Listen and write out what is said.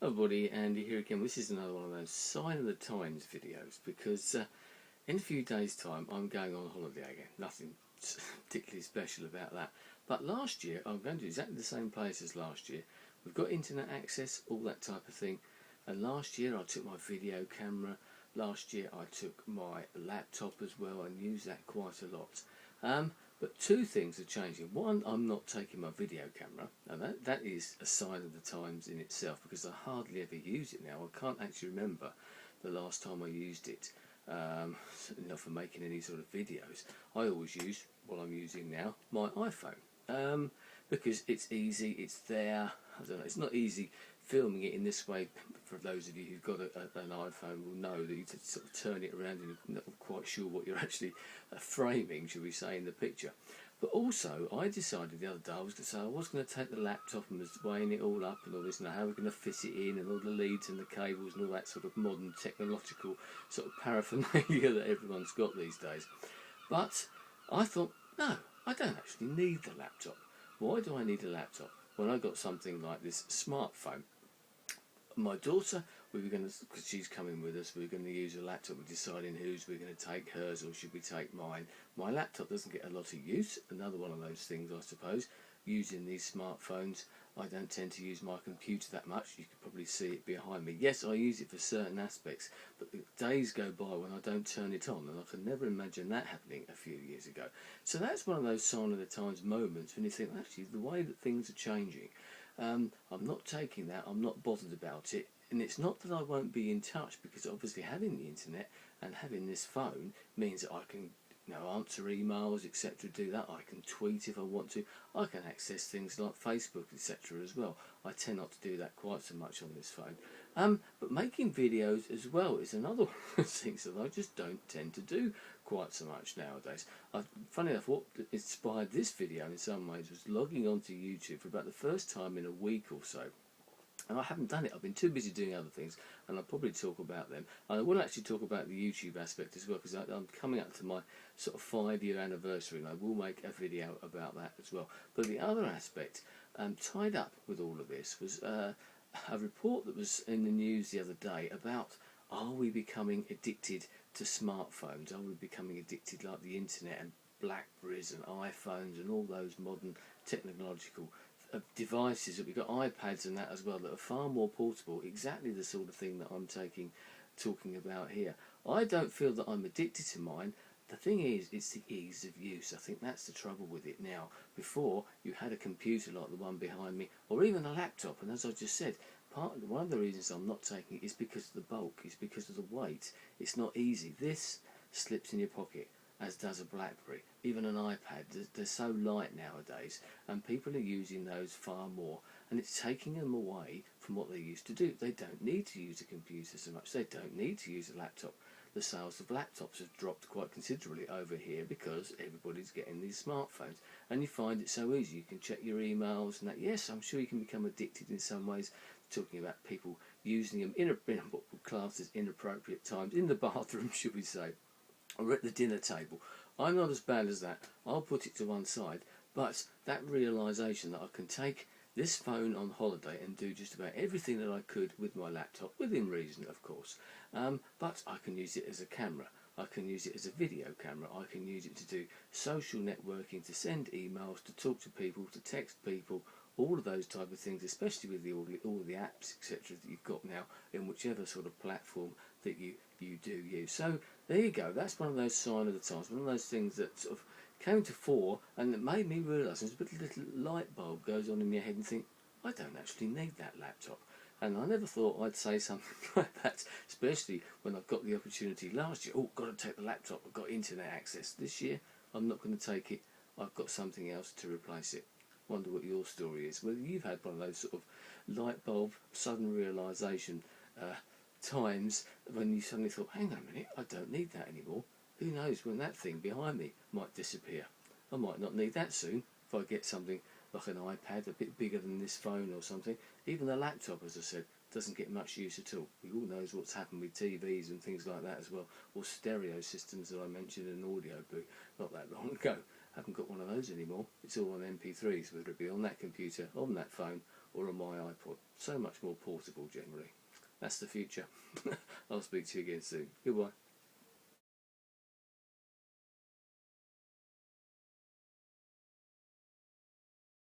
Hello everybody, Andy here again. This is another one of those Sign of the Times videos because in a few days time I'm going on holiday again. Nothing particularly special about that. But last year I'm going to exactly the same place as last year. We've got internet access, all that type of thing. And last year I took my video camera. Last year I took my laptop as well and used that quite a lot. But two things are changing. One, I'm not taking my video camera, and that is a sign of the times in itself because I hardly ever use it now. I can't actually remember the last time I used it, not for making any sort of videos. I always use, what I'm using now, my iPhone, because it's easy, it's there. I don't know, it's not easy filming it in this way. For those of you who've got an iPhone will know that you just sort of turn it around and you're not quite sure what you're actually framing, should we say, in the picture. But also, I decided the other day I was going to take the laptop and was weighing it all up and all this, and how we're going to fit it in and all the leads and the cables and all that sort of modern technological sort of paraphernalia that everyone's got these days. But I thought, no, I don't actually need the laptop. Why do I need a laptop when I got something like this smartphone? My daughter, we were going to, because she's coming with us, we were going to use a laptop. We're deciding whose we're going to take, hers or should we take mine. My laptop doesn't get a lot of use. Another one of those things, I suppose, using these smartphones. I don't tend to use my computer that much. You can probably see it behind me. Yes, I use it for certain aspects, but the days go by when I don't turn it on, and I could never imagine that happening a few years ago. So that's one of those sign of the times moments when you think, actually, the way that things are changing, I'm not taking that, I'm not bothered about it. And it's not that I won't be in touch, because obviously having the internet and having this phone means that I can answer emails, etc., do that. I can tweet if I want to. I can access things like Facebook, etc. as well. I tend not to do that quite so much on this phone. But making videos as well is another one of those things that I just don't tend to do quite so much nowadays. Funny enough, what inspired this video in some ways was logging onto YouTube for about the first time in a week or so. And I haven't done it. I've been too busy doing other things, and I'll probably talk about them. And I will actually talk about the YouTube aspect as well, because I'm coming up to my sort of 5-year anniversary, and I will make a video about that as well. But the other aspect, tied up with all of this, was a report that was in the news the other day about, are we becoming addicted to smartphones? Are we becoming addicted like the internet and Blackberries and iPhones and all those modern technological devices that we've got, iPads and that as well, that are far more portable, exactly the sort of thing that I'm talking about here. I don't feel that I'm addicted to mine. The thing is, it's the ease of use. I think that's the trouble with it now. Before, you had a computer like the one behind me, or even a laptop, and as I just said, one of the reasons I'm not taking it is because of the bulk, is because of the weight. It's not easy. This slips in your pocket, as does a BlackBerry. Even an iPad, they're so light nowadays, and people are using those far more, and it's taking them away from what they used to do. They don't need to use a computer so much, they don't need to use a laptop. The sales of laptops have dropped quite considerably over here because everybody's getting these smartphones, and you find it so easy. You can check your emails and that. Yes, I'm sure you can become addicted in some ways, talking about people using them in what we class as inappropriate times, in the bathroom, should we say, or at the dinner table. I'm not as bad as that. I'll put it to one side. But that realisation that I can take this phone on holiday and do just about everything that I could with my laptop, within reason, of course. But I can use it as a camera. I can use it as a video camera. I can use it to do social networking, to send emails, to talk to people, to text people, all of those type of things, especially with all of the apps, etc., that you've got now in whichever sort of platform that you do use. So there you go. That's one of those sign of the times, one of those things that sort of came to fore, and it made me realise there's a little light bulb goes on in your head and think, I don't actually need that laptop. And I never thought I'd say something like that, especially when I've got the opportunity last year. Oh, got to take the laptop, I've got internet access. This year, I'm not going to take it. I've got something else to replace it. Wonder what your story is. Whether you've had one of those sort of light bulb, sudden realisation times when you suddenly thought, hang on a minute, I don't need that anymore. Who knows when that thing behind me might disappear. I might not need that soon if I get something like an iPad a bit bigger than this phone or something. Even the laptop, as I said, doesn't get much use at all. We all knows what's happened with TVs and things like that as well, or stereo systems that I mentioned in an audio book not that long ago. I haven't got one of those anymore. It's all on MP3s, whether it be on that computer, on that phone, or on my iPod. So much more portable generally. That's the future. I'll speak to you again soon. Goodbye.